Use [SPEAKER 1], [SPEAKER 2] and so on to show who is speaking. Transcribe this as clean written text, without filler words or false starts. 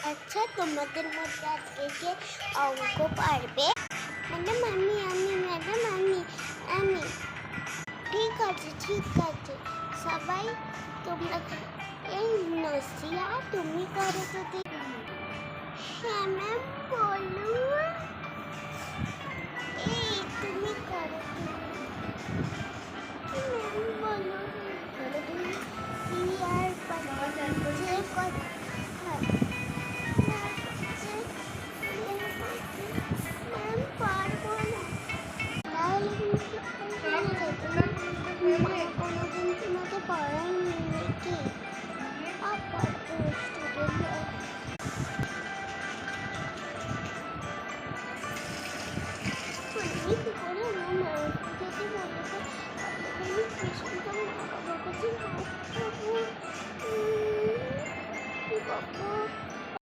[SPEAKER 1] আচ্ছা, তোমাদের মধ্যে আজকে কে অঙ্ক পারবে? ম্যাডাম আমি। ঠিক আছে সবাই তোমরা এই নসিয়া তুমি করো তো দেখি। হ্যাঁ ম্যাম বলুন। এই তুমি করো ম্যাম বলুন। করো তুমি। আর